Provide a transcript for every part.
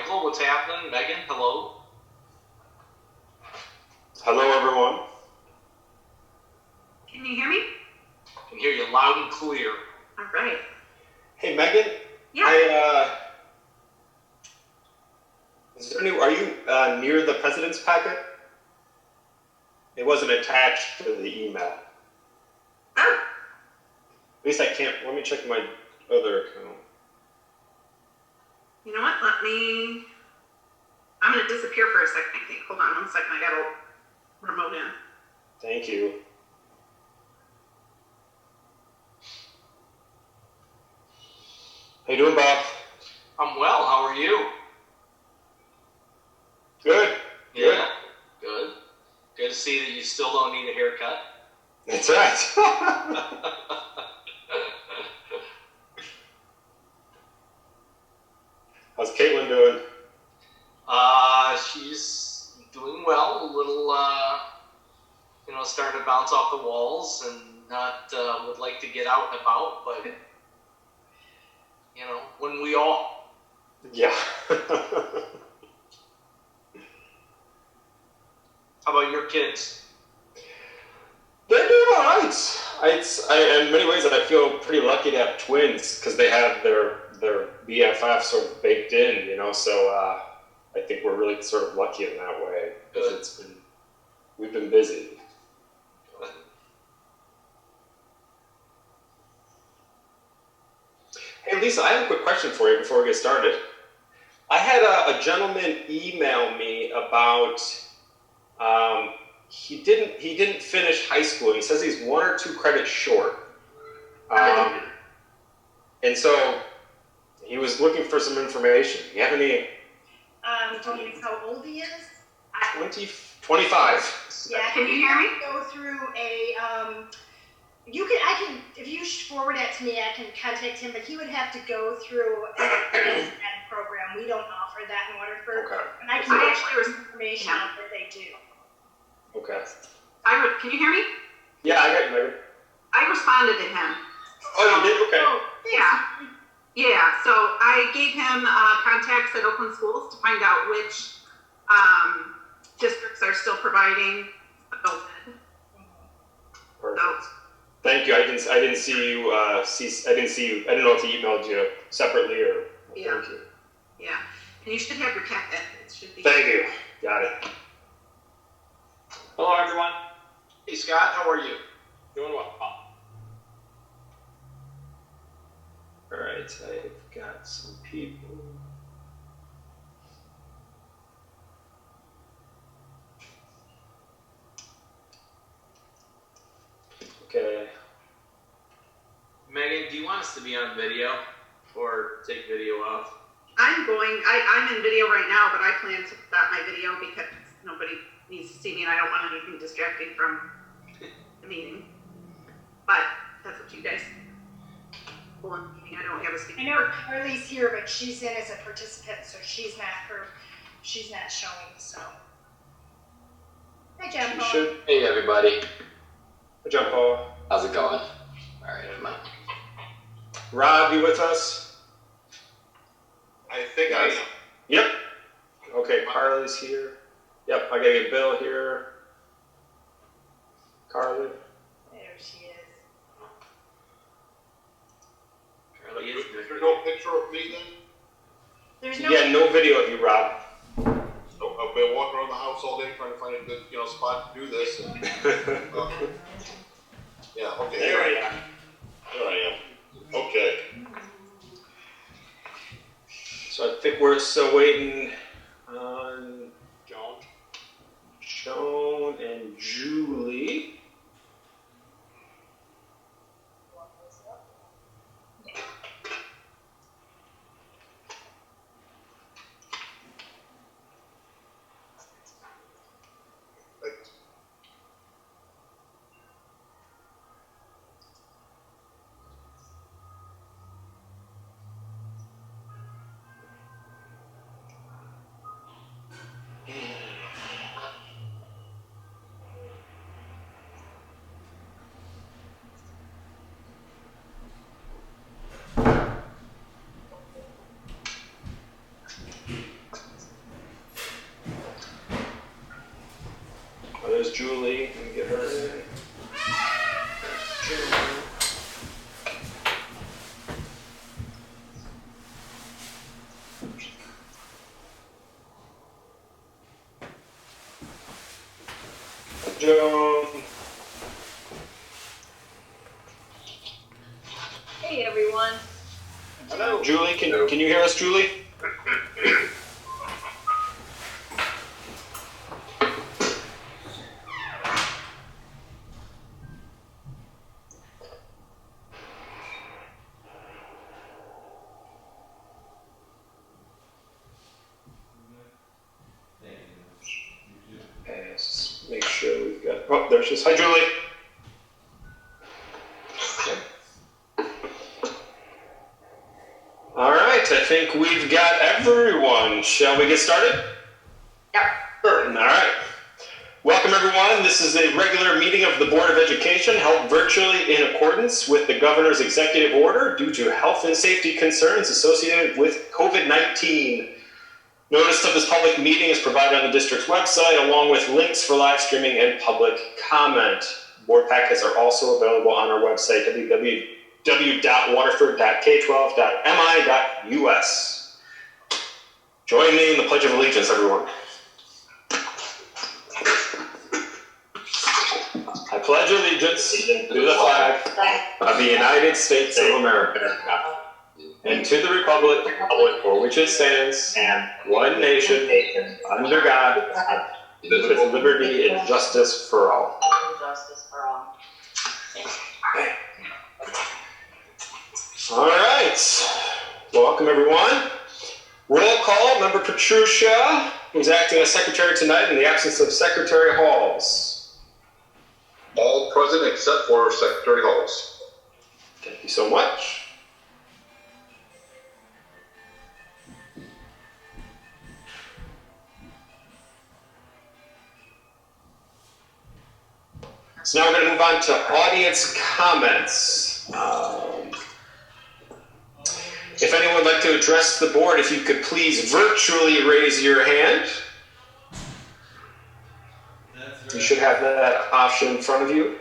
Michael, what's happening? Megan, hello. Hello, everyone. Can you hear me? I can hear you loud and clear. All right. Hey, Megan. Yeah. Are you near the president's packet? It wasn't attached to the email. Oh. At least I can't. Let me check my other account. You know what? I'm going to disappear for a second, I think. Hold on 1 second. I got to remote in. Thank you. How you doing, Bob? I'm well. How are you? Good. Yeah. Good. Good to see that you still don't need a haircut. That's right. How's Caitlin doing? She's doing well. A little, starting to bounce off the walls and not would like to get out and about, but when we all. Yeah. How about your kids? They're doing all right. In many ways, I feel pretty lucky to have twins because they have their BFF sort of baked in, So I think we're really sort of lucky in that way because we've been busy. Hey, Lisa, I have a quick question for you before we get started. I had a gentleman email me about he didn't finish high school. He says he's 1 or 2 credits short, and so he was looking for some information. Do you have any? Tell me how old he is? 25. Yeah, can you hear me? Go through if you forward that to me, I can contact him, but he would have to go through a program. We don't offer that in Waterford. Okay. And I can actually some information on what they do. Okay. Can you hear me? Yeah, I got you, Megan. I responded to him. Oh, you did? Okay. Yeah. Yeah, so I gave him contacts at Oakland Schools to find out which districts are still providing adult ed. Perfect. Thank you. I didn't see you. I didn't know if he emailed you separately or. Yeah. Thank you. Yeah, and you should have your packet. It should be. Thank you. Got it. Hello, everyone. Hey, Scott. How are you? Doing well. All right, I've got some people. Okay. Megan, do you want us to be on video or take video off? I'm in video right now, but I plan to stop my video because nobody needs to see me and I don't want anything distracting from the meeting. But that's up to you guys. I don't have a speaker. I know Carly's here, but she's in as a participant, so she's not showing, so. Hi, John Paul. Hey, everybody. Hi, John Paul. How's it going? All right, come on. Rob, you with us? I think I am. Yep. Okay, Carly's here. Yep, I gotta get Bill here. Carly. There she is. Carly is good. There's no picture of me then? There's no. Yeah, no video of you, Rob. So I've been walking around the house all day trying to find a good, spot to do this. And, yeah, okay. There you are. There I am. Okay. So I think we're still waiting on Joan and Julie. there's Julie. Let me get her in. Joan. Hey everyone. Hello. Julie, can you hear us, Julie? Okay, let's make sure we've got. Oh, there she is. Hi, Julie. All right, I think we've got everyone. Shall we get started? Yep. Sure. All right. Welcome, everyone. This is a regular meeting of the Board of Education held virtually in accordance with the Governor's executive order due to health and safety concerns associated with COVID-19. Notice of this public meeting is provided on the district's website along with links for live streaming and public comment. Board packets are also available on our website, www.waterford.k12.mi.us. Join me in the Pledge of Allegiance, everyone. I pledge allegiance to the flag of the United States of America and to the republic for which it stands, one nation, under God, with liberty and justice for all. All right. Welcome, everyone. Roll call. Member Petrucia, who's acting as secretary tonight in the absence of Secretary Halls. All present except for Secretary Halls. Thank you so much. So now we're going to move on to audience comments. If anyone would like to address the board, if you could please virtually raise your hand. You should have that option in front of you.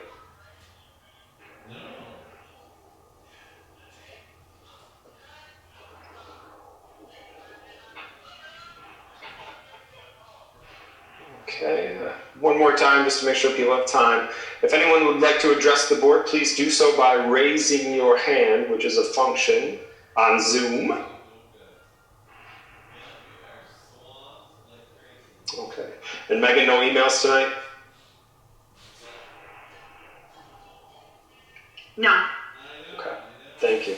Okay, one more time just to make sure people have time. If anyone would like to address the board, please do so by raising your hand, which is a function on Zoom. Okay, and Megan, no emails tonight? No. Okay, thank you.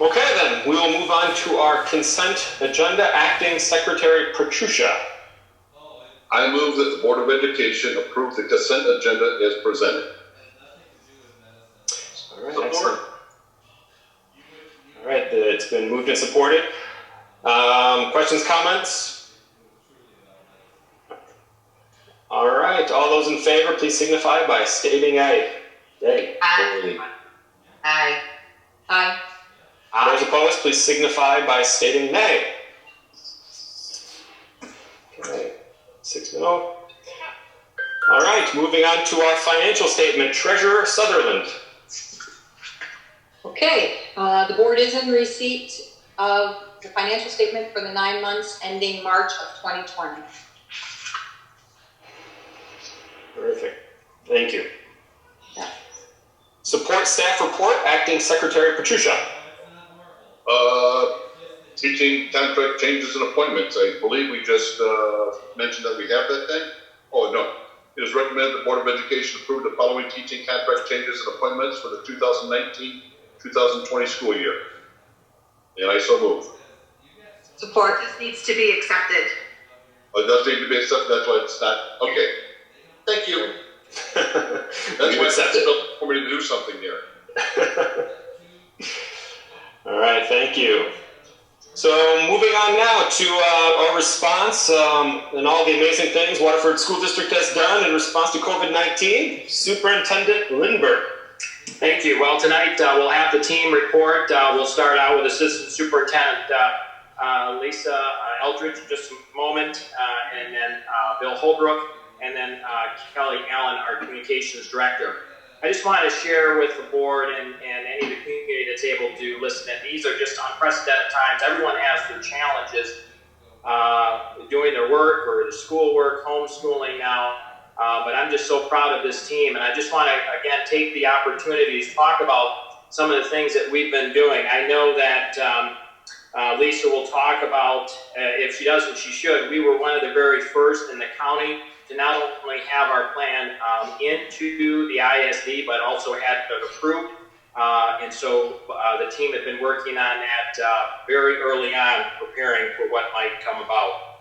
Okay then, we will move on to our consent agenda. Acting Secretary Petrucia. I move that the Board of Education approve the consent agenda as presented. All right, excellent. All right, it's been moved and supported. Questions, comments? All right, all those in favor, please signify by stating aye. Yay. Aye. Aye. Aye. Those opposed, please signify by stating nay. Okay, 6-0. All right, moving on to our financial statement. Treasurer Sutherland. Okay, the board is in receipt of the financial statement for the 9 months ending March of 2020. Terrific. Thank you. Yeah. Support staff report, Acting Secretary Petrucia. Teaching contract changes and appointments. I believe we just mentioned that we have that thing. Oh, no. It is recommended the Board of Education approve the following teaching contract changes and appointments for the 2019-2020 school year. And I so move. Support. This needs to be accepted. Oh, it does need to be accepted. That's why it's not. Okay. Thank you. That's why accept it's it. for me to do something here. All right, thank you. So moving on now to our response and all the amazing things Waterford School District has done in response to COVID-19. Superintendent Lindberg. Thank you. Well, tonight we'll have the team report. We'll start out with Assistant Superintendent Lisa Eldridge in just a moment, and then Bill Holbrook, and then Kelly Allen, our communications director. I just wanted to share with the board and any of the community that's able to listen in. These are just unprecedented times. Everyone has their challenges doing their work or their schoolwork, homeschooling now. But I'm just so proud of this team. And I just want to, again, take the opportunity to talk about some of the things that we've been doing. I know that Lisa will talk about, if she doesn't, she should. We were one of the very first in the county to not only have our plan into the ISD, but also had it approved. And so the team had been working on that very early on, preparing for what might come about.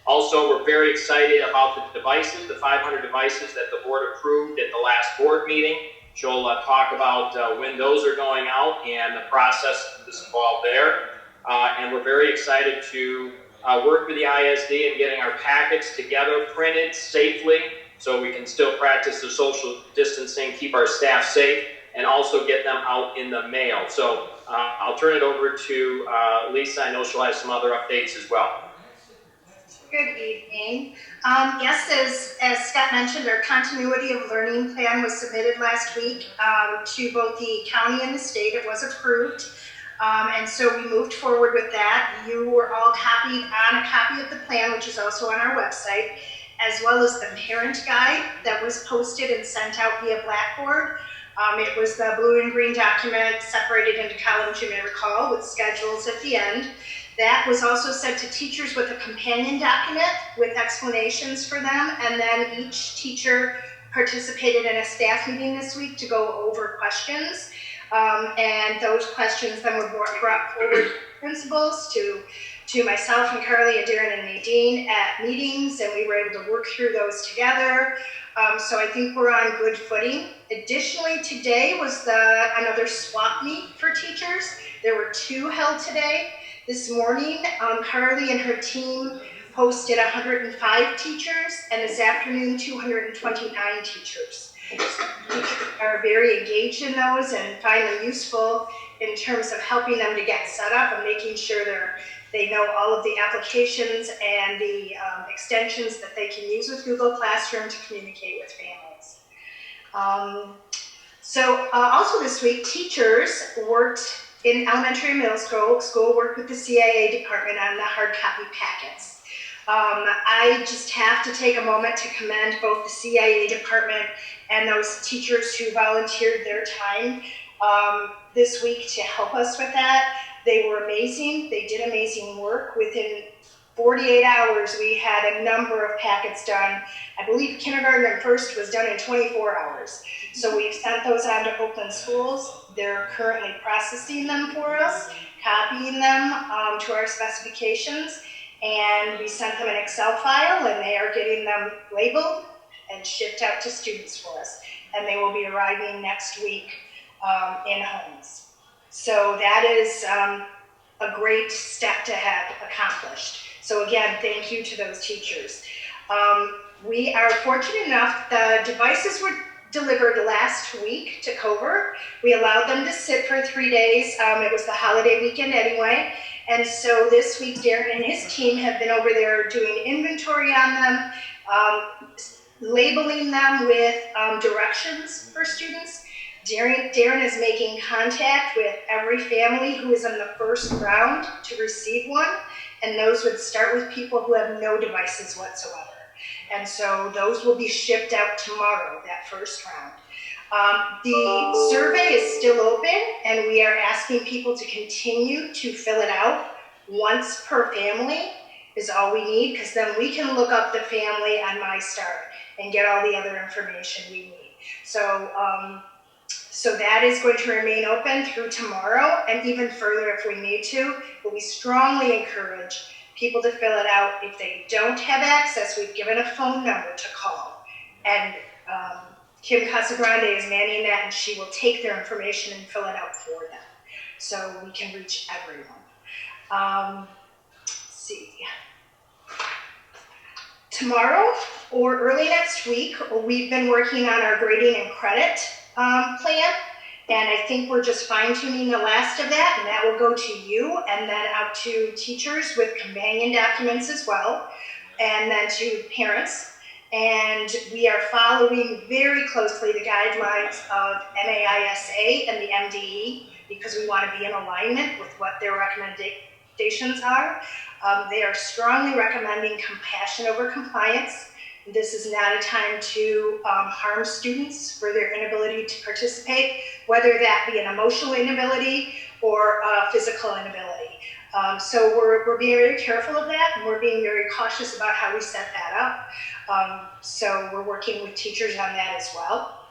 Also, we're very excited about the devices, the 500 devices that the board approved at the last board meeting. She'll talk about when those are going out and the process that's involved there. And we're very excited to work with the ISD and getting our packets together, printed safely, so we can still practice the social distancing, keep our staff safe, and also get them out in the mail. So I'll turn it over to Lisa. I know she'll have some other updates as well. Good evening. Yes, as Scott mentioned, our continuity of learning plan was submitted last week to both the county and the state. It was approved. And so we moved forward with that. You were all copied on a copy of the plan, which is also on our website, as well as the parent guide that was posted and sent out via Blackboard. It was the blue and green document separated into columns, you may recall, with schedules at the end. That was also sent to teachers with a companion document with explanations for them, and then each teacher participated in a staff meeting this week to go over questions. And those questions then were brought forward to principals, to myself and Carly and Darren and Nadine at meetings, and we were able to work through those together. So I think we're on good footing. Additionally, today was another swap meet for teachers. There were 2 held today. This morning, Carly and her team hosted 105 teachers, and this afternoon, 229 teachers. So are very engaged in those and find them useful in terms of helping them to get set up and making sure they know all of the applications and the extensions that they can use with Google Classroom to communicate with families. Also this week, teachers worked in elementary and middle school worked with the CIA department on the hard copy packets. I just have to take a moment to commend both the CIA department and those teachers who volunteered their time this week to help us with that. They were amazing. They did amazing work. Within 48 hours, we had a number of packets done. I believe kindergarten and first was done in 24 hours. So we've sent those on to Oakland schools. They're currently processing them for us, copying them to our specifications, and we sent them an Excel file, and they are getting them labeled and shipped out to students for us. And they will be arriving next week in homes. So that is a great step to have accomplished. So again, thank you to those teachers. We are fortunate enough, the devices were delivered last week to Cover. We allowed them to sit for 3 days. It was the holiday weekend anyway. And so this week, Darren and his team have been over there doing inventory on them, labeling them with directions for students. Darren is making contact with every family who is in the first round to receive one, and those would start with people who have no devices whatsoever. And so those will be shipped out tomorrow, that first round. The survey is still open, and we are asking people to continue to fill it out. Once per family is all we need, because then we can look up the family on MyStart and get all the other information we need. So that is going to remain open through tomorrow and even further if we need to, but we strongly encourage people to fill it out. If they don't have access, we've given a phone number to call, and Kim Casagrande is manning that, and she will take their information and fill it out for them, so we can reach everyone. Let's see. Tomorrow or early next week, we've been working on our grading and credit plan, and I think we're just fine-tuning the last of that, and that will go to you and then out to teachers with companion documents as well, and then to parents. And we are following very closely the guidelines of NAISA and the MDE because we want to be in alignment with what their recommendations are. They are strongly recommending compassion over compliance. This is not a time to harm students for their inability to participate, whether that be an emotional inability or a physical inability. So we're being very careful of that, and we're being very cautious about how we set that up. So we're working with teachers on that as well.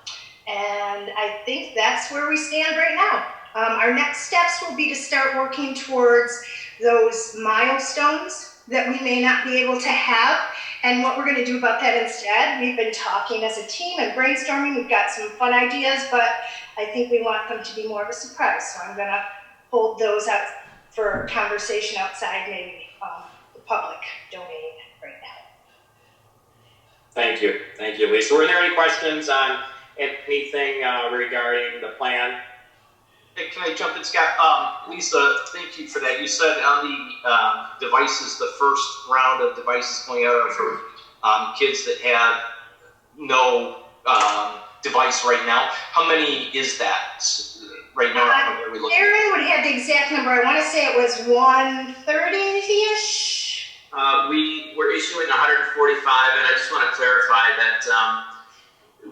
And I think that's where we stand right now. Our next steps will be to start working towards those milestones that we may not be able to have. And what we're going to do about that instead, we've been talking as a team and brainstorming. We've got some fun ideas, but I think we want them to be more of a surprise. So I'm going to hold those out for conversation outside maybe the public domain right now. Thank you, Lisa. Were there any questions on anything regarding the plan? Hey, can I jump in, Scott? Lisa, thank you for that. You said on the devices, the first round of devices going out are for kids that have no device right now. How many is that right now? Are we looking? Aaron would have the exact number. I want to say it was 130-ish. We're issuing 145, and I just want to clarify that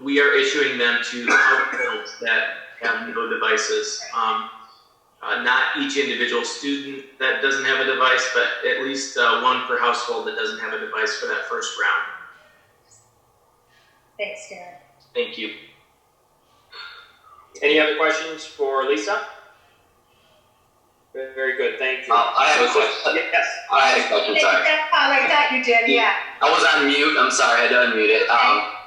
we are issuing them to households that have no devices. Not each individual student that doesn't have a device, but at least one per household that doesn't have a device for that first round. Thanks, Karen. Thank you. Any other questions for Lisa? Very good, thank you. I have a question. Yes. I had a question, sorry. Like that you did, yeah. I was on mute, I'm sorry, I had to unmute it.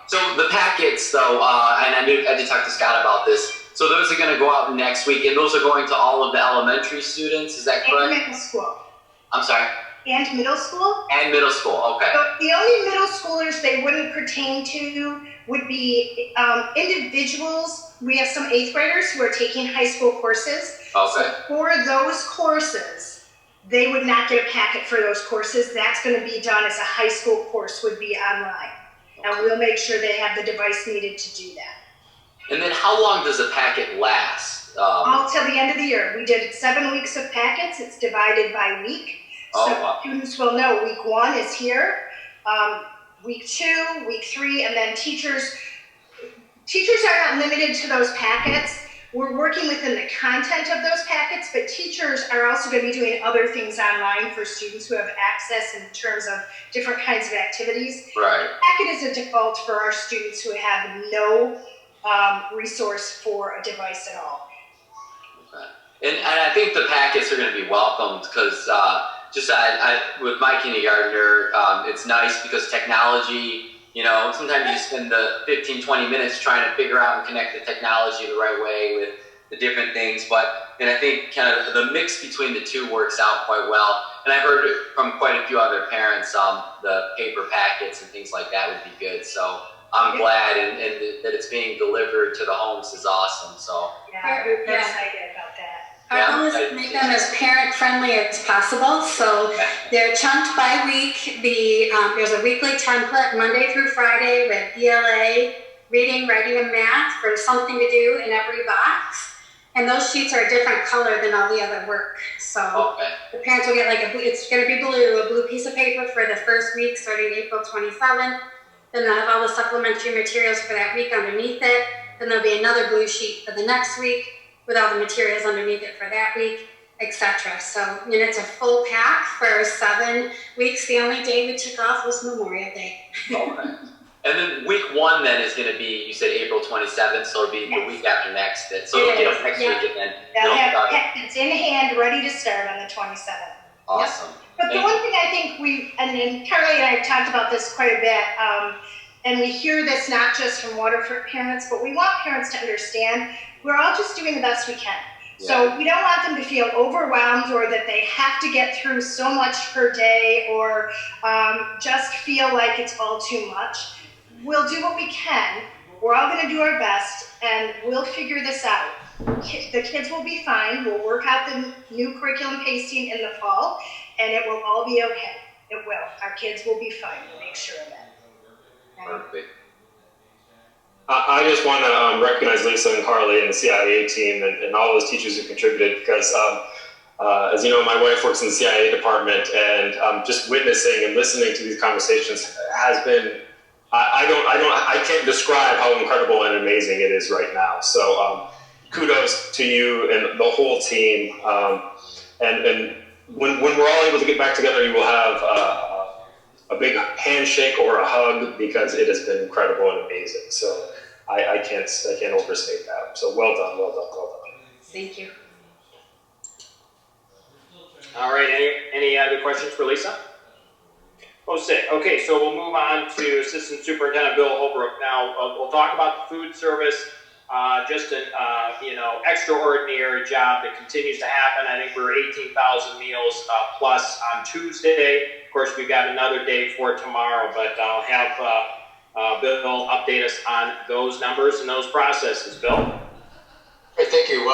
So the packets though, and I did talk to Scott about this, so those are going to go out next week, and those are going to all of the elementary students, is that correct? And middle school. I'm sorry? And middle school? And middle school, okay. So the only middle schoolers they wouldn't pertain to would be individuals. We have some 8th graders who are taking high school courses. Okay. So for those courses, they would not get a packet for those courses. That's going to be done as a high school course would be online. And we'll make sure they have the device needed to do that. And then how long does a packet last? All till the end of the year. We did 7 weeks of packets. It's divided by week. Oh, So wow. students will know week 1 is here, week 2, week 3, and then teachers are not limited to those packets. We're working within the content of those packets, but teachers are also going to be doing other things online for students who have access in terms of different kinds of activities. Right. Packet is a default for our students who have no resource for a device at all. Okay. And I think the packets are going to be welcomed because with my kindergartner, it's nice because technology, sometimes you spend the 15, 20 minutes trying to figure out and connect the technology the right way with the different things. And I think kind of the mix between the two works out quite well. And I heard from quite a few other parents, the paper packets and things like that would be good. So I'm glad and that it's being delivered to the homes is awesome. So Yeah, we're excited about that. Our goal is to make them as parent-friendly as possible, so they're chunked by week. There's a weekly template, Monday through Friday, with ELA, reading, writing, and math for something to do in every box. And those sheets are a different color than all the other work. So the parents will get it's going to be blue, a blue piece of paper for the first week starting April 27th. Then they'll have all the supplementary materials for that week underneath it. Then there'll be another blue sheet for the next week with all the materials underneath it for that week, etc. So, it's a full pack for 7 weeks. The only day we took off was Memorial Day. Okay. And then week 1 then is going to be, you said April 27th, so it'll be the week after next. So it'll get up next week and then They'll have packets in hand, ready to start on the 27th. Awesome. But the one thing I think and Carly and I have talked about this quite a bit, and we hear this not just from Waterford parents, but we want parents to understand we're all just doing the best we can. Yeah. So we don't want them to feel overwhelmed or that they have to get through so much per day or just feel like it's all too much. We'll do what we can. We're all going to do our best, and we'll figure this out. The kids will be fine. We'll work out the new curriculum pacing in the fall, and it will all be okay. It will. Our kids will be fine. We'll make sure of that. Perfect. I just want to recognize Lisa and Carly and the CIA team and all those teachers who contributed because, as you know, my wife works in the CIA department, and just witnessing and listening to these conversations has been, I can't describe how incredible and amazing it is right now. So kudos to you and the whole team. And when we're all able to get back together, you will have a big handshake or a hug because it has been incredible and amazing. So I can't overstate that. So well done. Thank you. All right, any other questions for Lisa? Okay, so we'll move on to Assistant Superintendent Bill Holbrook. Now, we'll talk about the food service, just an extraordinary job that continues to happen. I think we're 18,000 meals plus on Tuesday. Of course, we've got another day for tomorrow, but I'll have Bill update us on those numbers and those processes. Bill? Great, thank you.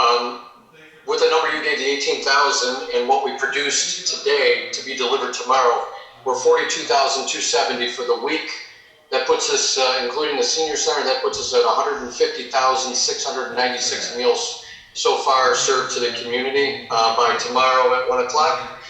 With the number you gave, the 18,000, and what we produced today to be delivered tomorrow, we're 42,270 for the week. That puts us, including the senior center, that puts us at 150,696 meals so far served to the community by tomorrow at 1 o'clock.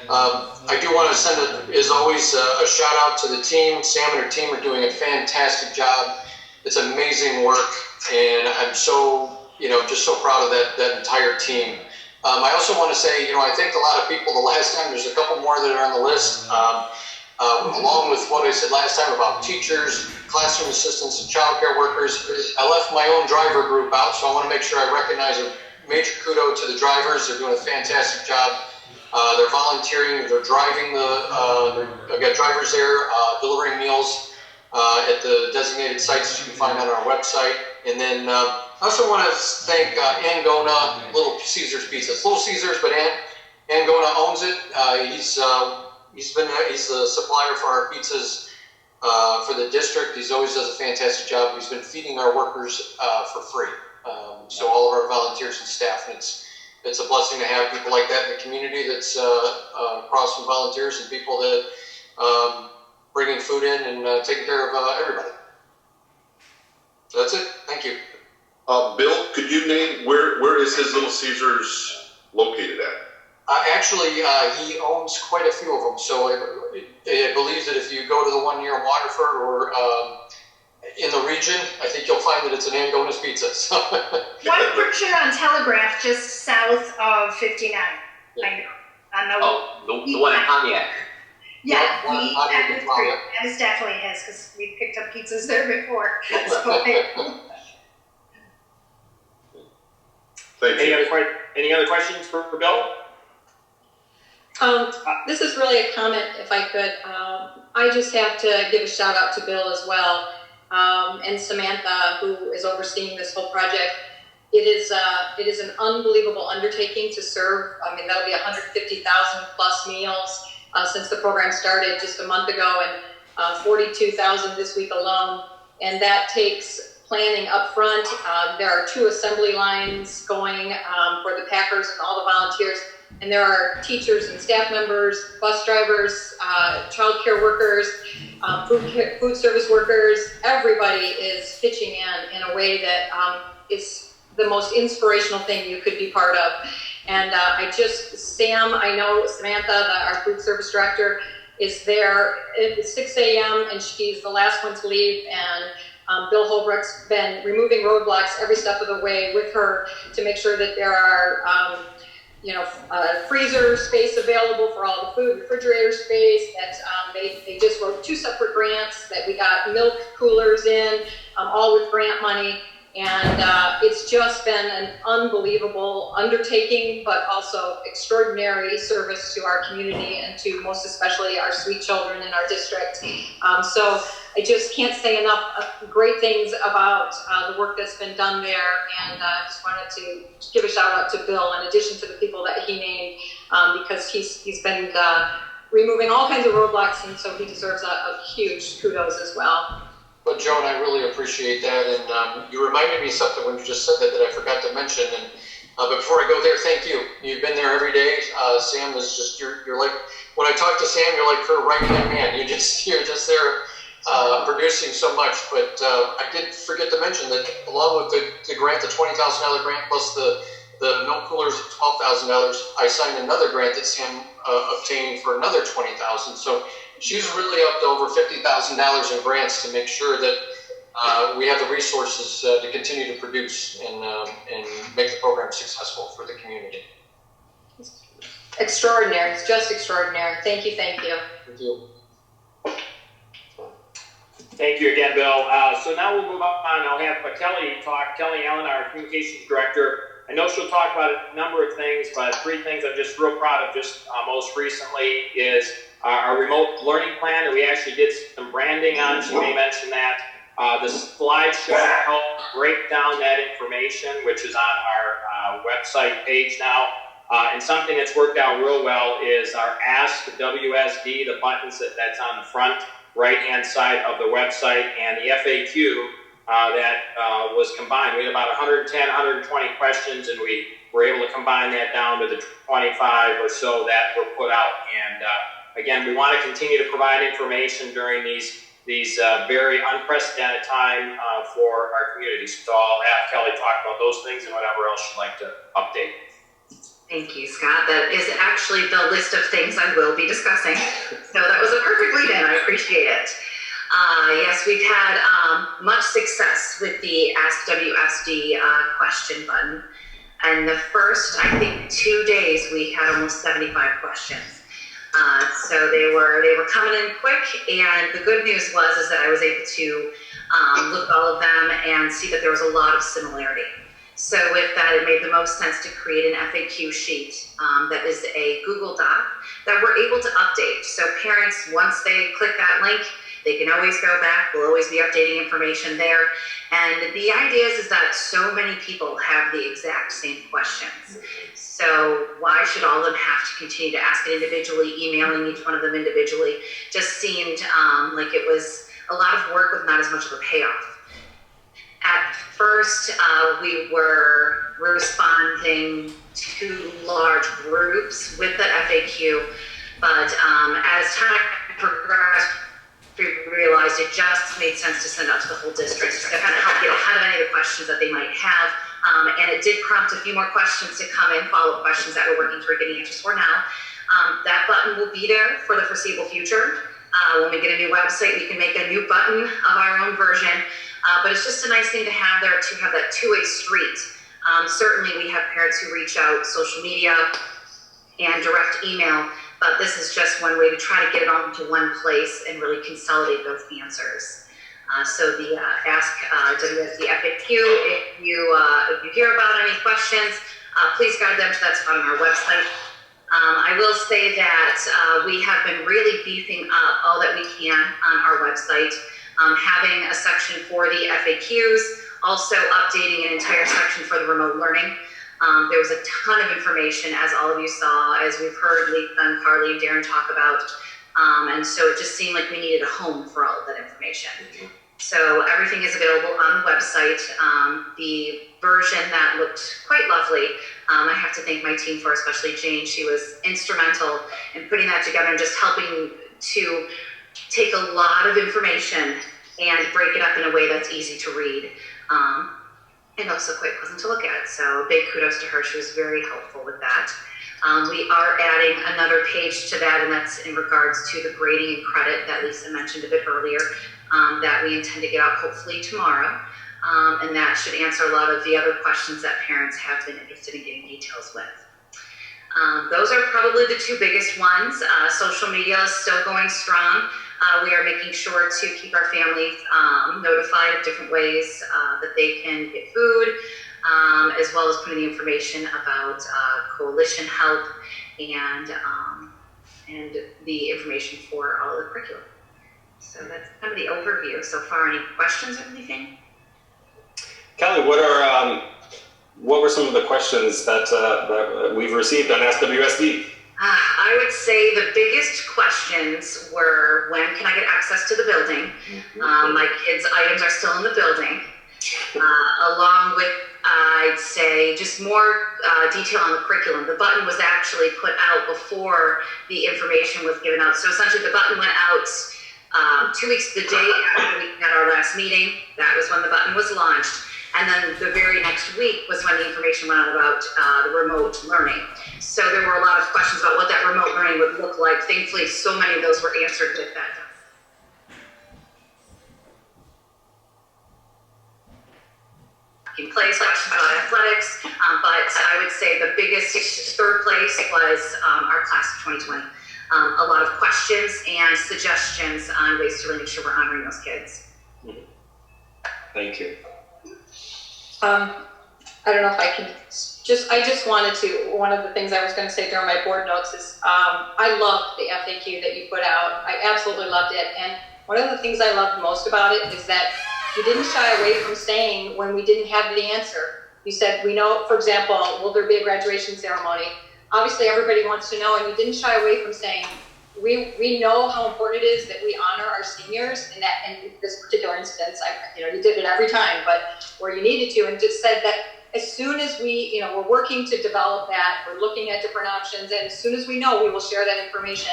I do want to send, as always, a shout out to the team. Sam and her team are doing a fantastic job. It's amazing work, and I'm so, just so proud of that entire team. I also want to say, I thanked a lot of people the last time. There's a couple more that are on the list. Along with what I said last time about teachers, classroom assistants, and childcare workers, I left my own driver group out, so I want to make sure I recognize a major kudo to the drivers. They're doing a fantastic job. They're volunteering. They're driving I've got drivers there delivering meals at the designated sites that you can find on our website. And then I also want to thank Angona, Little Caesars Pizza. It's Little Caesars, but Angona owns it. He's the supplier for our pizzas for the district. He always does a fantastic job. He's been feeding our workers for free. So all of our volunteers and staff, and it's a blessing to have people like that in the community. That's across from volunteers and people that bringing food in and taking care of everybody. So that's it. Thank you. Bill, could you name where is his Little Caesars located at? Actually, he owns quite a few of them. So I believe that if you go to the one near Waterford or in the region, I think you'll find that it's an Angona's Pizza. So. Waterfordshire on Telegraph, just south of 59. I know. The one in Pontiac. Yeah, that is definitely his because we picked up pizzas there before. So Thank you. Any other questions for Bill? This is really a comment, if I could. I just have to give a shout out to Bill as well, and Samantha, who is overseeing this whole project. It is an unbelievable undertaking to serve. I mean, that'll be 150,000 plus meals since the program started just a month ago, and 42,000 this week alone. And that takes planning up front. There are 2 assembly lines going for the packers and all the volunteers. And there are teachers and staff members, bus drivers, childcare workers, food service workers. Everybody is pitching in a way that is the most inspirational thing you could be part of. And Sam, I know Samantha, our food service director, is there at 6 a.m. and she's the last one to leave. And Bill Holbrook's been removing roadblocks every step of the way with her to make sure that there are freezer space available for all the food, refrigerator space. That they just wrote 2 separate grants that we got milk coolers in, all with grant money. And it's just been an unbelievable undertaking, but also extraordinary service to our community and to most especially our sweet children in our district. So I just can't say enough great things about the work that's been done there, and I just wanted to give a shout out to Bill in addition to the people that he named, because he's been removing all kinds of roadblocks, and so he deserves a huge kudos as well. But Joan, I really appreciate that, and you reminded me of something when you just said that I forgot to mention. And but before I go there, thank you. You've been there every day. Sam is just you're like when I talk to Sam, you're like her right hand man. You're just there producing so much. But I did forget to mention that along with the grant, the $20,000 grant plus the milk coolers, $12,000, I signed another grant that Sam obtained for another $20,000. So she's really up to over $50,000 in grants to make sure that we have the resources to continue to produce and make the program successful for the community. Extraordinary. It's just extraordinary. Thank you. Thank you. Thank you. Thank you again, Bill. So now we'll move on. I'll have Kelly talk. Kelly Allen, our communications director. I know she'll talk about a number of things, but 3 things I'm just real proud of just most recently is our remote learning plan that we actually did some branding on. She may mention that. The slideshow helped break down that information, which is on our website page now. And something that's worked out real well is our Ask WSD, the buttons that's on the front right-hand side of the website, and the FAQ that was combined. We had about 110, 120 questions, and we were able to combine that down to the 25 or so that were put out. And again, we want to continue to provide information during these very unprecedented time for our community. So I'll have Kelly talk about those things and whatever else you'd like to update. Thank you, Scott. That is actually the list of things I will be discussing. So that was a perfect lead-in. I appreciate it. Yes, we've had much success with the Ask WSD question button. And the first, I think, 2 days, we had almost 75 questions. So they were coming in quick, and the good news is that I was able to look at all of them and see that there was a lot of similarity. So with that, it made the most sense to create an FAQ sheet that is a Google Doc that we're able to update. So parents, once they click that link, they can always go back. We'll always be updating information there. And the idea is that so many people have the exact same questions. So why should all of them have to continue to ask it individually, emailing each one of them individually? Just seemed like it was a lot of work with not as much of a payoff. At first, we were responding to large groups with the FAQ, but as time progressed, we realized it just made sense to send out to the whole district to kind of help get ahead of any of the questions that they might have. And it did prompt a few more questions to come in, follow-up questions that we're working toward getting answers for now. That button will be there for the foreseeable future. When we get a new website, we can make a new button of our own version. But it's just a nice thing to have there to have that two-way street. Certainly we have parents who reach out social media and direct email, but this is just one way to try to get it all into one place and really consolidate those answers. So the Ask WSD FAQ, if you hear about any questions, please guide them to that spot on our website. I will say that we have been really beefing up all that we can on our website. Having a section for the FAQs, also updating an entire section for the remote learning. There was a ton of information, as all of you saw, as we've heard Lisa and Carly and Darren talk about. And so it just seemed like we needed a home for all of that information. So everything is available on the website. The version that looked quite lovely, I have to thank my team for, especially Jane. She was instrumental in putting that together and just helping to take a lot of information and break it up in a way that's easy to read, and also quite pleasant to look at. So big kudos to her. She was very helpful with that. We are adding another page to that, and that's in regards to the grading and credit that Lisa mentioned a bit earlier, that we intend to get out hopefully tomorrow. And that should answer a lot of the other questions that parents have been interested in getting details with. Those are probably the two biggest ones. Social media is still going strong. We are making sure to keep our families notified of different ways that they can get food, as well as putting the information about coalition help and the information for all of the curriculum. So that's kind of the overview so far. Any questions or anything? Kelly, what were some of the questions that we've received on Ask WSD? I would say the biggest questions were, when can I get access to the building? My kids' items are still in the building. Along with, I'd say, just more detail on the curriculum. The button was actually put out before the information was given out. So essentially the button went out 2 weeks, the day after we had our last meeting, that was when the button was launched. And then the very next week was when the information went out about the remote learning. So there were a lot of questions about what that remote learning would look like. Thankfully, so many of those were answered with that. In place, questions about athletics, but I would say the biggest third place was our class of 2020. A lot of questions and suggestions on ways to really make sure we're honoring those kids. Thank you. I don't know if I can I just wanted to, one of the things I was going to say during my board notes is I loved the FAQ that you put out. I absolutely loved it. And one of the things I loved most about it is that you didn't shy away from saying when we didn't have the answer. You said, we know, for example, will there be a graduation ceremony? Obviously, everybody wants to know, and you didn't shy away from saying, we know how important it is that we honor our seniors, and that in this particular instance, you did it every time, but where you needed to, and just said that as soon as we, we're working to develop that, we're looking at different options, and as soon as we know, we will share that information.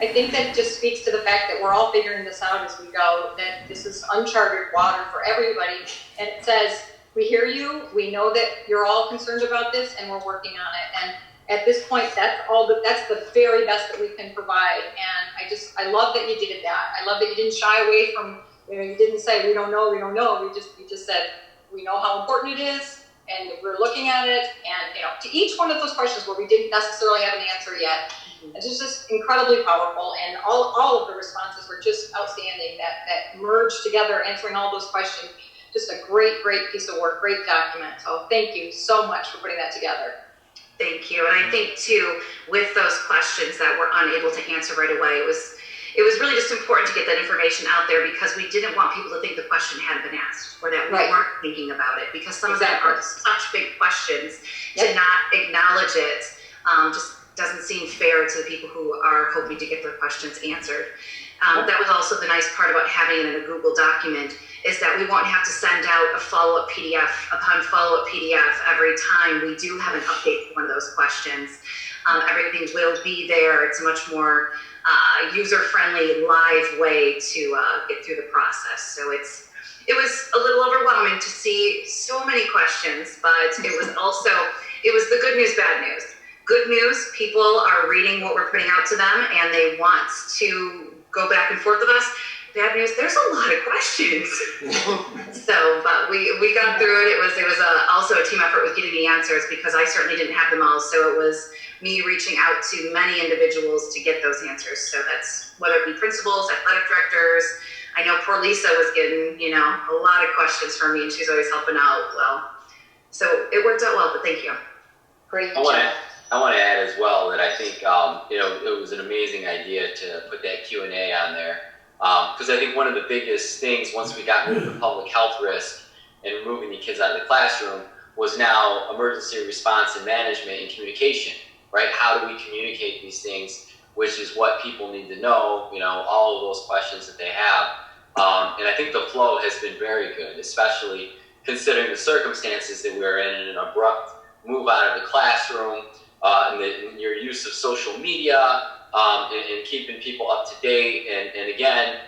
I think that just speaks to the fact that we're all figuring this out as we go, that this is uncharted water for everybody, and it says, we hear you, we know that you're all concerned about this, and we're working on it. And at this point, that's the very best that we can provide. And I love that you did that. I love that you didn't shy away from, you didn't say, we don't know. You just said, we know how important it is, and we're looking at it. And, to each one of those questions where we didn't necessarily have an answer yet, it's just incredibly powerful. And all of the responses were just outstanding that merged together, answering all those questions. Just a great, great piece of work, great document. So thank you so much for putting that together. Thank you. And I think too, with those questions that we're unable to answer right away, it was really just important to get that information out there, because we didn't want people to think the question hadn't been asked, or that we weren't thinking about it, because some of them are such big questions. To not acknowledge it just doesn't seem fair to the people who are hoping to get their questions answered. That was also the nice part about having it in a Google document, is that we won't have to send out a follow-up PDF upon follow-up PDF every time we do have an update for one of those questions. Everything will be there. It's a much more user-friendly, live way to get through the process. So it was a little overwhelming to see so many questions, but it was the good news, bad news. Good news, people are reading what we're putting out to them, and they want to go back and forth with us. Bad news, there's a lot of questions. But we got through it. It was also a team effort with getting the answers, because I certainly didn't have them all. So it was me reaching out to many individuals to get those answers. So that's whether it be principals, athletic directors. I know poor Lisa was getting, a lot of questions from me, and she's always helping out. Well, so it worked out well, but thank you. Great. I want to add as well that I think, it was an amazing idea to put that Q&A on there. Because I think one of the biggest things, once we got rid of the public health risk and removing the kids out of the classroom, was now emergency response and management and communication, right? How do we communicate these things, which is what people need to know, all of those questions that they have. And I think the flow has been very good, especially considering the circumstances that we're in, an abrupt move out of the classroom, and your use of social media, and keeping people up to date. And again,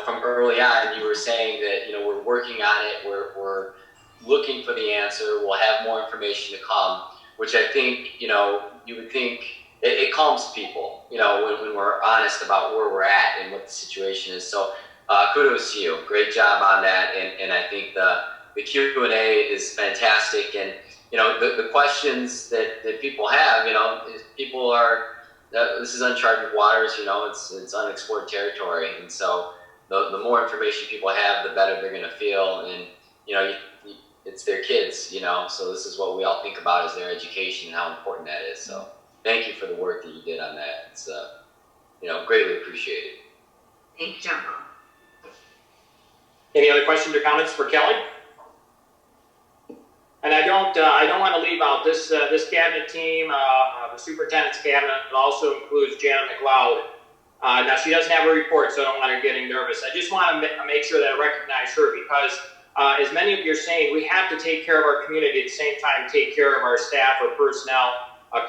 from early on, you were saying that, we're working on it, we're looking for the answer, we'll have more information to come, which I think, you would think it calms people, when we're honest about where we're at and what the situation is. So kudos to you. Great job on that. And I think the Q&A is fantastic. And, the questions that people have, people are, this is uncharted waters, it's unexplored territory. And so the more information people have, the better they're going to feel. And, it's their kids, so this is what we all think about as their education and how important that is. So thank you for the work that you did on that. It's, greatly appreciated. Thank you, John. Any other questions or comments for Kelly? And I don't want to leave out this cabinet team, the superintendent's cabinet. It also includes Janet McLeod. Now she doesn't have a report, so I don't want her getting nervous. I just want to make sure that I recognize her, because as many of you are saying, we have to take care of our community at the same time, take care of our staff or personnel.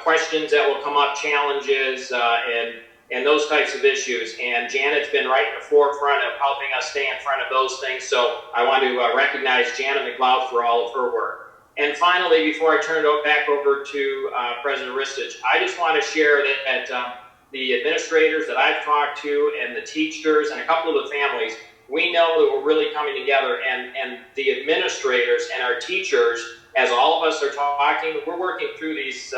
Questions that will come up, challenges, and and those types of issues. And Janet's been right in the forefront of helping us stay in front of those things. So I want to recognize Janet McLeod for all of her work. And finally, before I turn it back over to President Ristich, I just want to share that the administrators that I've talked to and the teachers and a couple of the families, we know that we're really coming together, and the administrators and our teachers, as all of us are talking, we're working through these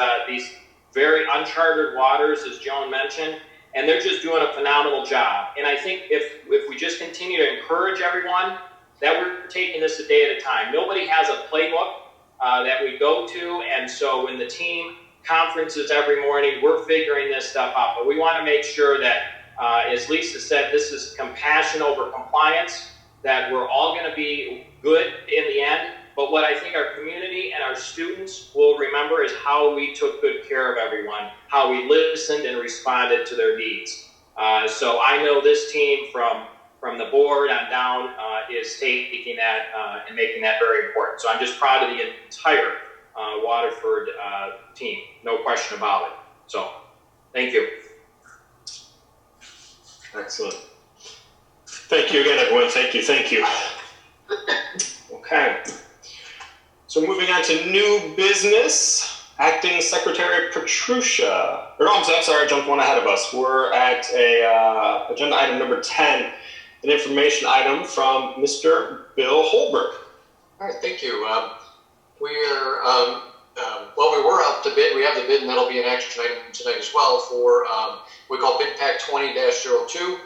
very uncharted waters, as Joan mentioned, and they're just doing a phenomenal job. And I think if we just continue to encourage everyone, that we're taking this a day at a time. Nobody has a playbook that we go to, and so when the team conferences every morning, we're figuring this stuff out. But we want to make sure that, as Lisa said, this is compassion over compliance, that we're all going to be good in the end. But what I think our community and our students will remember is how we took good care of everyone, how we listened and responded to their needs. So I know this team from the board on down is taking that and making that very important. So I'm just proud of the entire Waterford team, no question about it. So thank you. Excellent. Thank you again, everyone. Thank you. Okay. So moving on to new business, Acting Secretary Petrucia. I'm sorry, I jumped one ahead of us. We're at agenda item number 10, an information item from Mr. Bill Holbrook. All right, thank you. We are, we were out to bid. We have the bid, and that'll be an action item tonight as well for we call Bid Pack 20-02.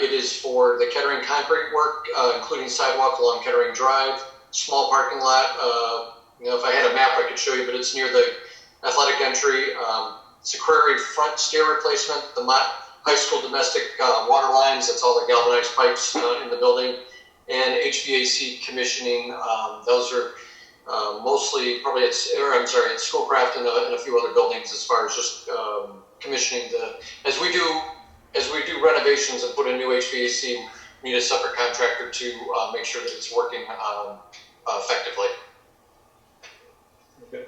It is for the Kettering concrete work, including sidewalk along Kettering Drive, small parking lot. If I had a map, I could show you, but it's near the athletic entry. It's a Prairie front stair replacement, the high school domestic water lines. That's all the galvanized pipes in the building, and HVAC commissioning. Those are mostly probably it's Schoolcraft and a few other buildings as far as just commissioning as we do renovations and put in new HVAC, we need a separate contractor to make sure that it's working effectively. Okay.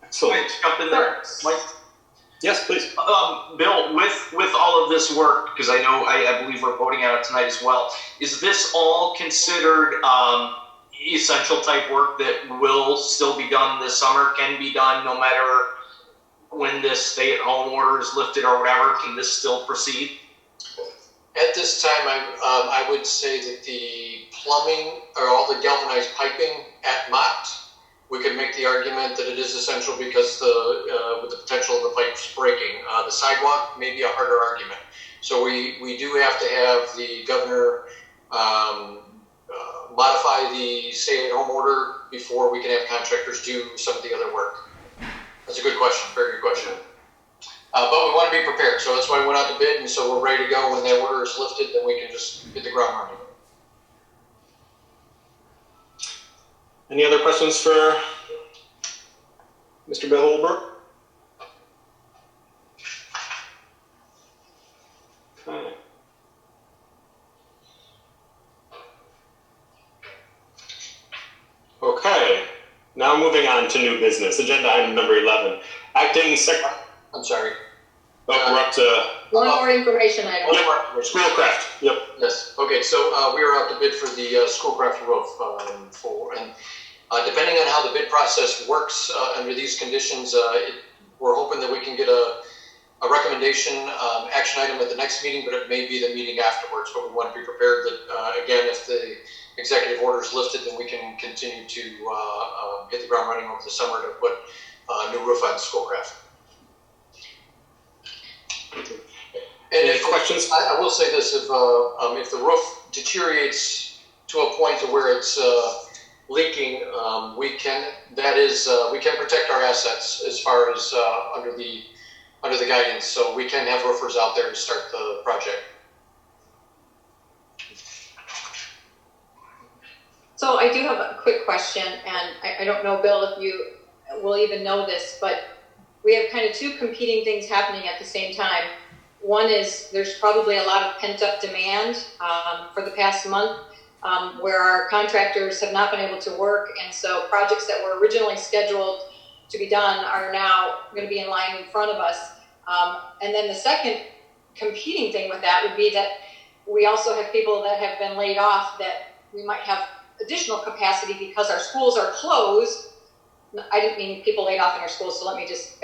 Excellent. Can I jump in there, Mike? Yes, please. Bill, with all of this work, because I believe we're voting on it tonight as well, is this all considered essential type work that will still be done this summer, can be done no matter when this stay-at-home order is lifted or whatever? Can this still proceed? At this time, I would say that the plumbing or all the galvanized piping at Mott, we could make the argument that it is essential because with the potential of the pipes breaking. The sidewalk may be a harder argument. So we do have to have the governor modify the stay-at-home order before we can have contractors do some of the other work. That's a good question, very good question. But we want to be prepared, so that's why we went out to bid, and so we're ready to go. When that order is lifted, then we can just hit the ground running. Any other questions for Mr. Bill Holbrook? Okay. Okay. Now moving on to new business. Agenda item number 11. Acting Secretary. I'm sorry. We're up to one more information item. Schoolcraft. Yep. Yes. Okay. So we are out to bid for the Schoolcraft roof depending on how the bid process works under these conditions, we're hoping that we can get a recommendation action item at the next meeting, but it may be the meeting afterwards. But we want to be prepared that again, if the executive order is lifted, then we can continue to hit the ground running over the summer to put a new roof on Schoolcraft. And if questions, I will say this: if the roof deteriorates to a point to where it's leaking, we can protect our assets as far as under the guidance. So we can have roofers out there to start the project. So I do have a quick question, and I don't know, Bill, if you will even know this, but we have kind of two competing things happening at the same time. One is there's probably a lot of pent-up demand for the past month where our contractors have not been able to work, and so projects that were originally scheduled to be done are now going to be in line in front of us. And then the second competing thing with that would be that we also have people that have been laid off that we might have additional capacity because our schools are closed. I didn't mean people laid off in our schools, so let me just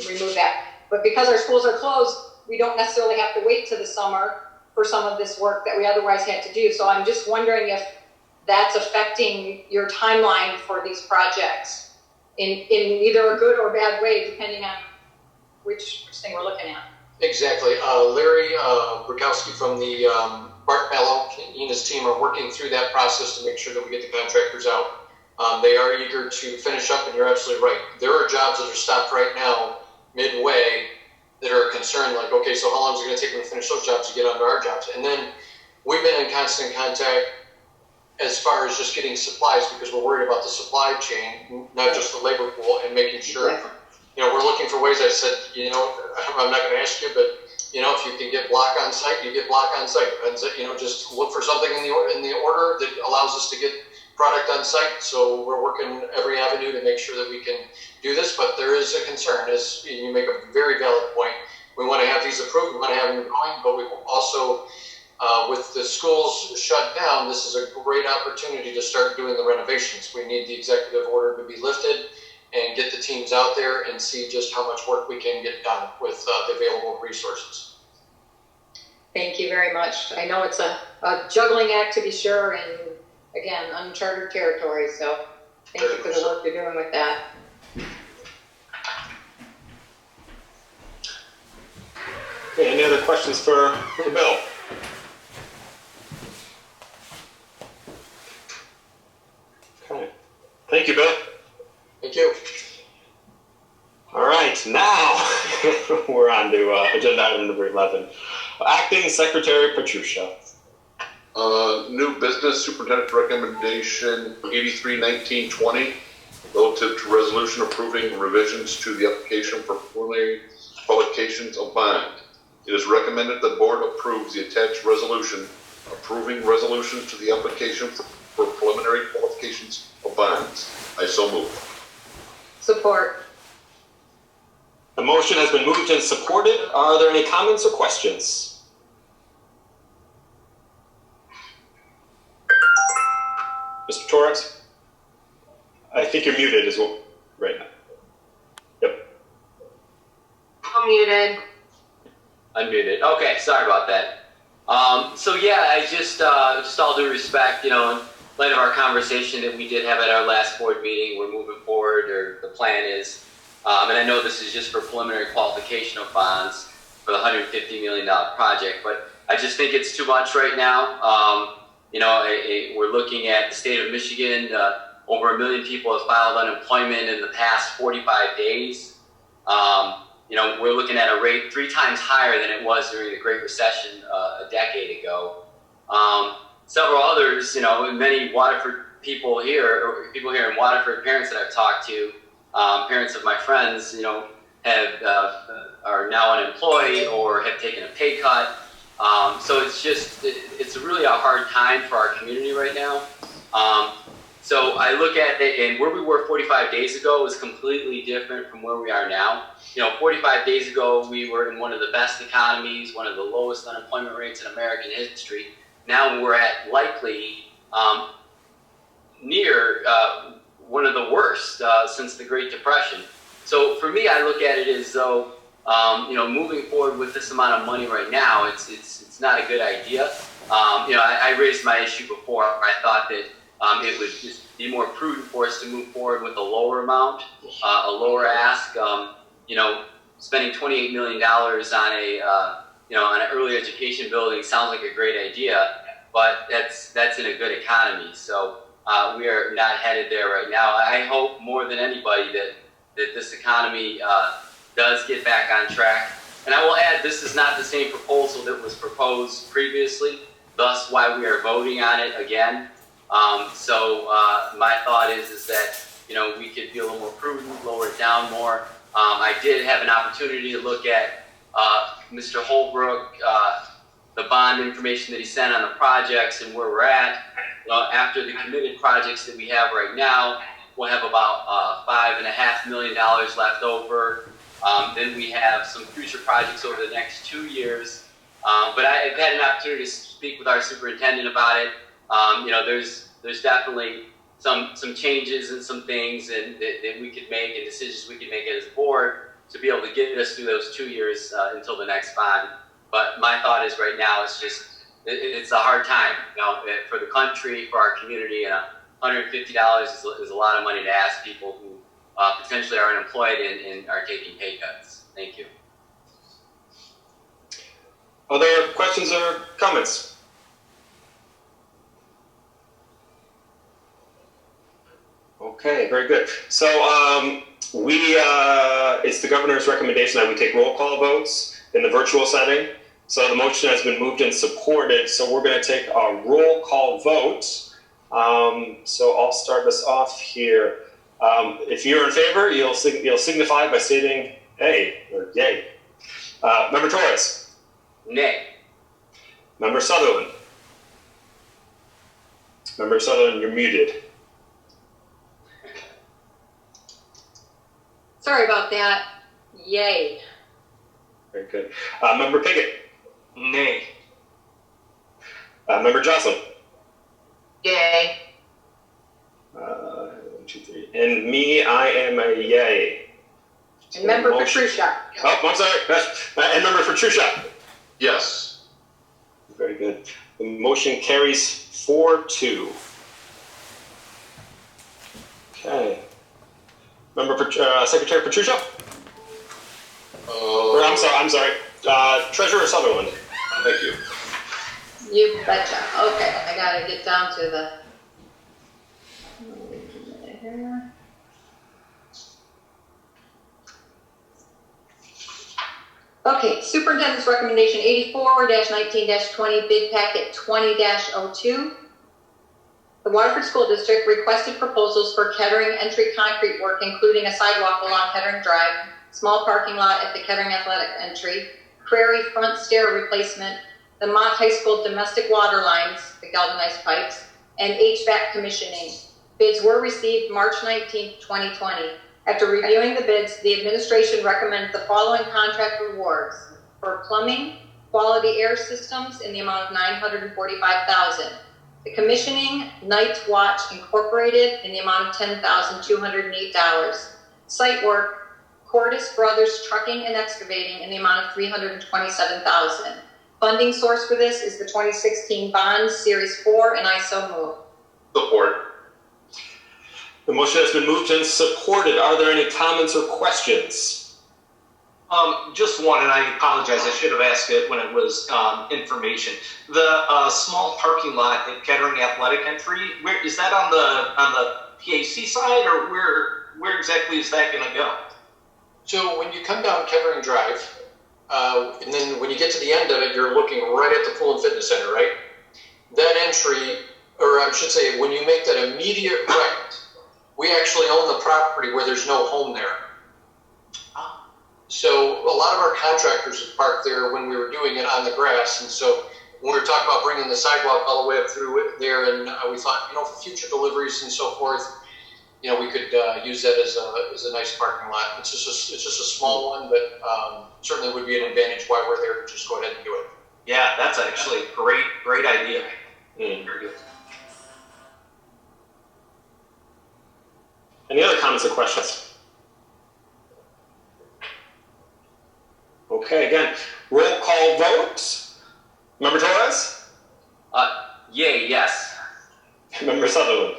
remove that. But because our schools are closed, we don't necessarily have to wait to the summer for some of this work that we otherwise had to do. So I'm just wondering if that's affecting your timeline for these projects in either a good or bad way, depending on which thing we're looking at. Exactly. Larry Brukowski from the Bart Mello and Ina's team are working through that process to make sure that we get the contractors out. They are eager to finish up, and you're absolutely right. There are jobs that are stopped right now midway that are concerned, like, okay, so how long is it going to take them to finish those jobs to get onto our jobs? And then we've been in constant contact as far as just getting supplies, because we're worried about the supply chain, not just the labor pool, and making sure, we're looking for ways. I said, I'm not going to ask you, but, if you can get block on site, you get block on site. And, just look for something in the order that allows us to get product on site. So we're working every avenue to make sure that we can do this, but there is a concern, as you make a very valid point. We want to have these approved, we want to have them going, but we also, with the schools shut down, this is a great opportunity to start doing the renovations. We need the executive order to be lifted and get the teams out there and see just how much work we can get done with the available resources. Thank you very much. I know it's a juggling act, to be sure, and again, uncharted territory, so thank you for the work you're doing with that. Okay, any other questions for Bill? Okay. Thank you, Bill. Thank you. All right, now we're on to agenda item number 11. Acting Secretary Petrucia. New business superintendent recommendation 83-19-20 relative to resolution approving revisions to the application for preliminary qualifications of bond. It is recommended the board approves the attached resolution approving resolutions to the application for preliminary qualifications of bonds. I so move. Support. The motion has been moved and supported. Are there any comments or questions? Mr. Torres? I think you're muted as well right now. Yep. Unmuted. Unmuted. Okay, sorry about that. So yeah, I just all due respect, in light of our conversation that we did have at our last board meeting, we're moving forward, or the plan is, and I know this is just for preliminary qualification of bonds for the $150 million project, but I just think it's too much right now. We're looking at the state of Michigan, over 1 million people have filed unemployment in the past 45 days. We're looking at a rate 3 times higher than it was during the Great Recession a decade ago. Several others, many Waterford people here, or people here in Waterford, parents that I've talked to, parents of my friends, are now unemployed or have taken a pay cut. So it's really a hard time for our community right now. So I look at it, and where we were 45 days ago is completely different from where we are now. 45 days ago, we were in one of the best economies, one of the lowest unemployment rates in American history. Now we're at likely near one of the worst since the Great Depression. So for me, I look at it as though, moving forward with this amount of money right now, it's not a good idea. I raised my issue before. I thought that it would just be more prudent for us to move forward with a lower amount, a lower ask. Spending $28 million on an early education building sounds like a great idea, but that's in a good economy. So we are not headed there right now. I hope more than anybody that this economy does get back on track. And I will add, this is not the same proposal that was proposed previously, thus why we are voting on it again. So my thought is that, we could be a little more prudent, lower it down more. I did have an opportunity to look at Mr. Holbrook, the bond information that he sent on the projects and where we're at. After the committed projects that we have right now, we'll have about $5.5 million left over. Then we have some future projects over the next 2 years. But I've had an opportunity to speak with our superintendent about it. There's definitely some changes and some things that we could make and decisions we could make as a board to be able to get us through those 2 years until the next bond. But my thought is right now it's a hard time, for the country, for our community, and $150 is a lot of money to ask people who potentially are unemployed and are taking pay cuts. Thank you. Other questions or comments? Okay, very good. So it's the governor's recommendation that we take roll call votes in the virtual setting. So the motion has been moved and supported. So we're going to take a roll call vote. So I'll start this off here. If you're in favor, you'll signify by stating A or yay. Member Torres. Nay. Member Sutherland. Member Sutherland, you're muted. Sorry about that. Yay. Very good. Member Piggott. Nay. Member Jocelyn. Yay. 1, 2, 3. And me, I am a yay. And Member Petrucia. Oh, I'm sorry. And Member Petrucia. Yes. Very good. The motion carries 4-2. Okay. Member Secretary Petrucia. Or I'm sorry. Treasurer Sutherland. Thank you. You betcha. Okay, I gotta get down to the. Okay, Superintendent's Recommendation 84-19-20, Bid Packet 20-02. The Waterford School District requested proposals for Kettering entry concrete work, including a sidewalk along Kettering Drive, small parking lot at the Kettering Athletic entry, Prairie front stair replacement, the Mott High School domestic water lines, the galvanized pipes, and HVAC commissioning. Bids were received March 19, 2020. After reviewing the bids, the administration recommends the following contract awards for plumbing, quality air systems in the amount of $945,000. The commissioning, Night Watch Incorporated in the amount of $10,208. Site work, Cordis Brothers Trucking and Excavating in the amount of $327,000. Funding source for this is the 2016 bond Series 4, and I so move. Support. The motion has been moved and supported. Are there any comments or questions? Just one, and I apologize. I should have asked it when it was information. The small parking lot at Kettering Athletic entry. Where is that on the PAC side, or where exactly is that going to go? So when you come down Kettering Drive, and then when you get to the end of it, you're looking right at the pool and fitness center, right? That entry, or I should say, when you make that immediate right, we actually own the property where there's no home there. So a lot of our contractors had parked there when we were doing it on the grass. And so when we were talking about bringing the sidewalk all the way up through it there, and we thought, for future deliveries and so forth, we could use that as a nice parking lot. It's just a small one, but certainly would be an advantage while we're there to just go ahead and do it. Yeah, that's actually a great idea. Very good. Any other comments or questions? Okay, again, roll call vote. Member Torres? Yay, yes. Member Sutherland?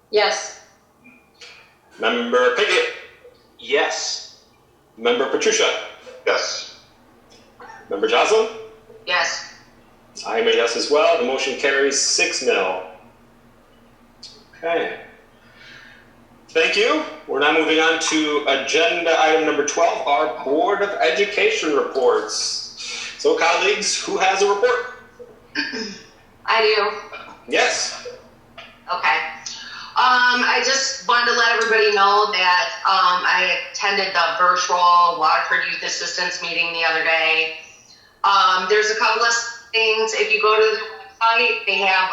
Yes. Member Piggott? Yes. Member Petrucia? Yes. Member Jocelyn? Yes. I am a yes as well. The motion carries 6-0. Okay. Thank you. We're now moving on to agenda item number 12, our Board of Education reports. So colleagues, who has a report? I do. Yes. Okay. I just wanted to let everybody know that I attended the virtual Waterford Youth Assistance meeting the other day. There's a couple of things. If you go to the website, they have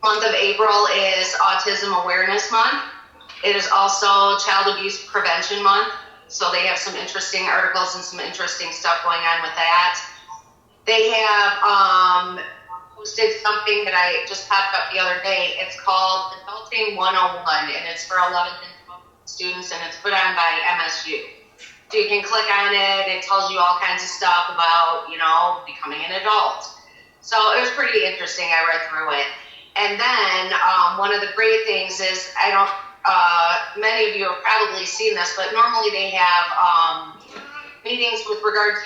month of April is Autism Awareness Month. It is also Child Abuse Prevention Month, so they have some interesting articles and some interesting stuff going on with that. They have posted something that I just popped up the other day. It's called Adulting 101, and it's for 11th and 12th students, and it's put on by MSU. So you can click on it. It tells you all kinds of stuff about, becoming an adult. So it was pretty interesting. I read through it. And then one of the great things is, many of you have probably seen this, but normally they have meetings with regard to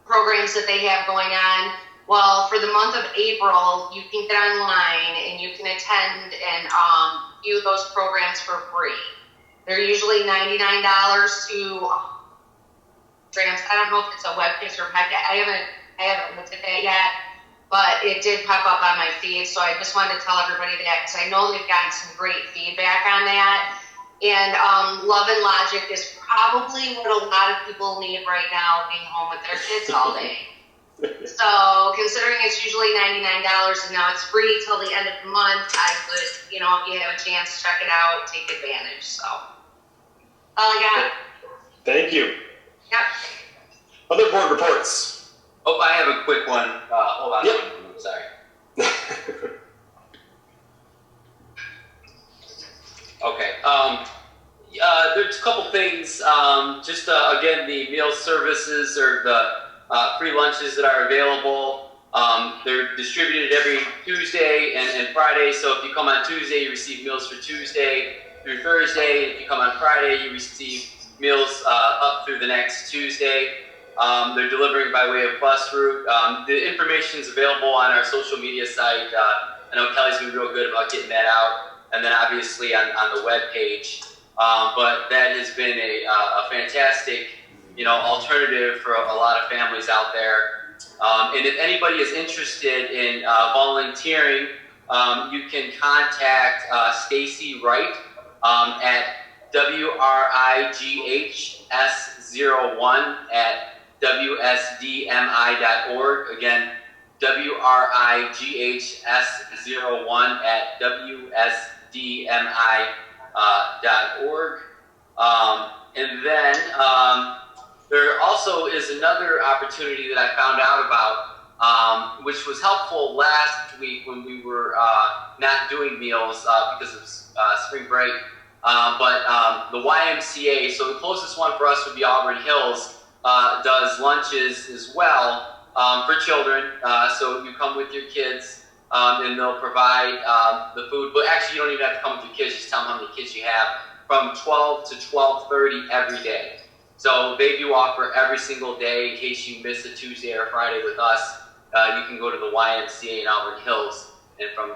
programs that they have going on. Well, for the month of April, you can get online and you can attend and view those programs for free. They're usually $99 to I don't know if it's a webcast or packet. I haven't looked at that yet, but it did pop up on my feed, so I just wanted to tell everybody that because I know they've gotten some great feedback on that. And Love and Logic is probably what a lot of people need right now, being home with their kids all day. So considering it's usually $99 and now it's free till the end of the month, I would, if you have a chance, check it out, take advantage. So all I got. Thank you. Yep. Other board reports. Oh, I have a quick one. Hold on. Yep. Sorry. Okay. There's a couple things. Again, the meal services or the free lunches that are available. They're distributed every Tuesday and Friday. So if you come on Tuesday, you receive meals for Tuesday through Thursday. If you come on Friday, you receive meals up through the next Tuesday. They're delivering by way of bus route. The information is available on our social media site. I know Kelly's been real good about getting that out. And then obviously on the web page. But that has been a fantastic, alternative for a lot of families out there. And if anybody is interested in volunteering, you can contact Stacy Wright at WRIGHS01 at WSDMI.org. Again, WRIGHS01 at WSDMI.org. And then there also is another opportunity that I found out about, which was helpful last week when we were not doing meals because of spring break. But the YMCA, so the closest one for us would be Auburn Hills, does lunches as well for children. So you come with your kids and they'll provide the food. But actually, you don't even have to come with your kids. Just tell them how many kids you have. From 12 to 12:30 every day. So they do offer every single day. In case you miss a Tuesday or Friday with us, you can go to the YMCA in Auburn Hills and from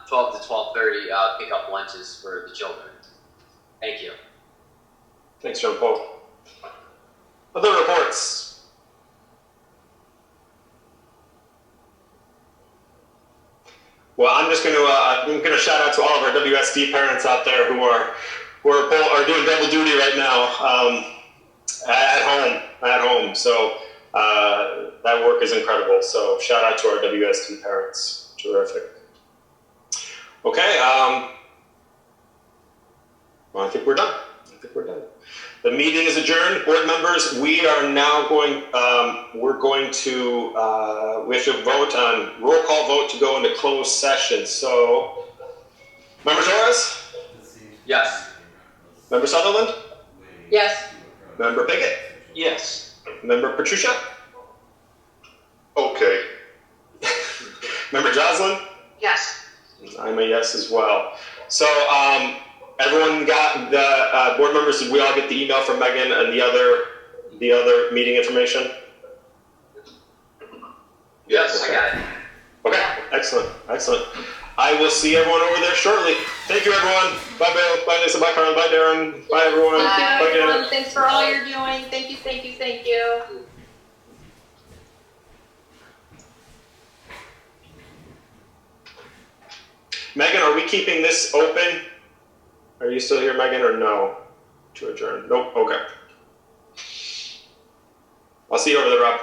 12 to 12:30 pick up lunches for the children. Thank you. Thanks, John Paul. Other reports. Well, I'm gonna shout out to all of our WSD parents out there who are doing double duty right now at home. So that work is incredible. So shout out to our WSD parents. Terrific. Okay. Well, I think we're done. The meeting is adjourned. Board members, we are now going. We have to vote on roll call vote to go into closed session. So, Member Torres? Yes. Member Sutherland? Yes. Member Pickett? Yes. Member Patricia? Okay. Member Jocelyn? Yes. I'm a yes as well. So, everyone got the board members. Did we all get the email from Megan and the other meeting information? Yes. I got it. Okay. Excellent. I will see everyone over there shortly. Thank you, everyone. Bye, Bill. Bye, Lisa. Bye, Carl. Bye, Darren. Bye, everyone. Thank you, Janet. everyone. Thanks for all you're doing. Thank you. Megan, are we keeping this open? Are you still here, Megan, or no? To adjourn? Nope. Okay. I'll see you over there, Rob.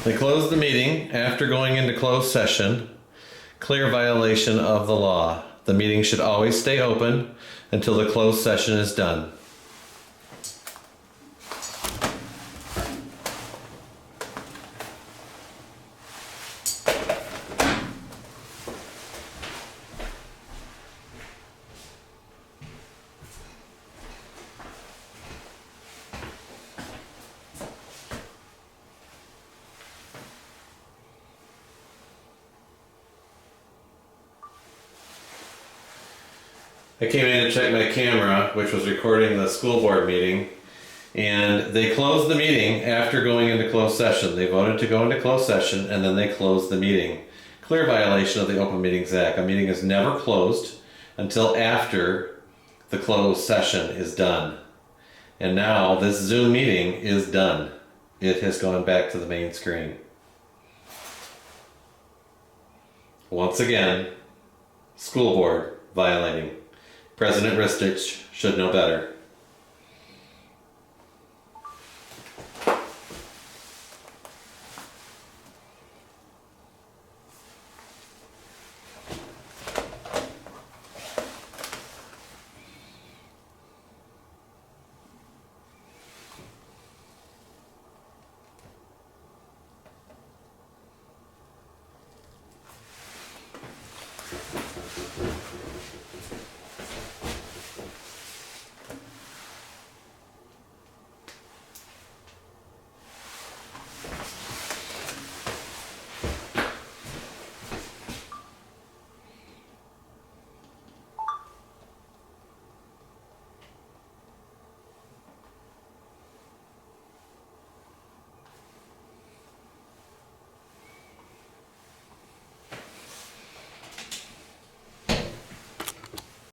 They closed the meeting after going into closed session. Clear violation of the law. The meeting should always stay open until the closed session is done. I came in to check my camera, which was recording the school board meeting, and they closed the meeting after going into closed session. They voted to go into closed session, and then they closed the meeting. Clear violation of the Open Meetings Act. A meeting is never closed until after the closed session is done. And now this Zoom meeting is done. It has gone back to the main screen. Once again, school board violating. President Ristich should know better.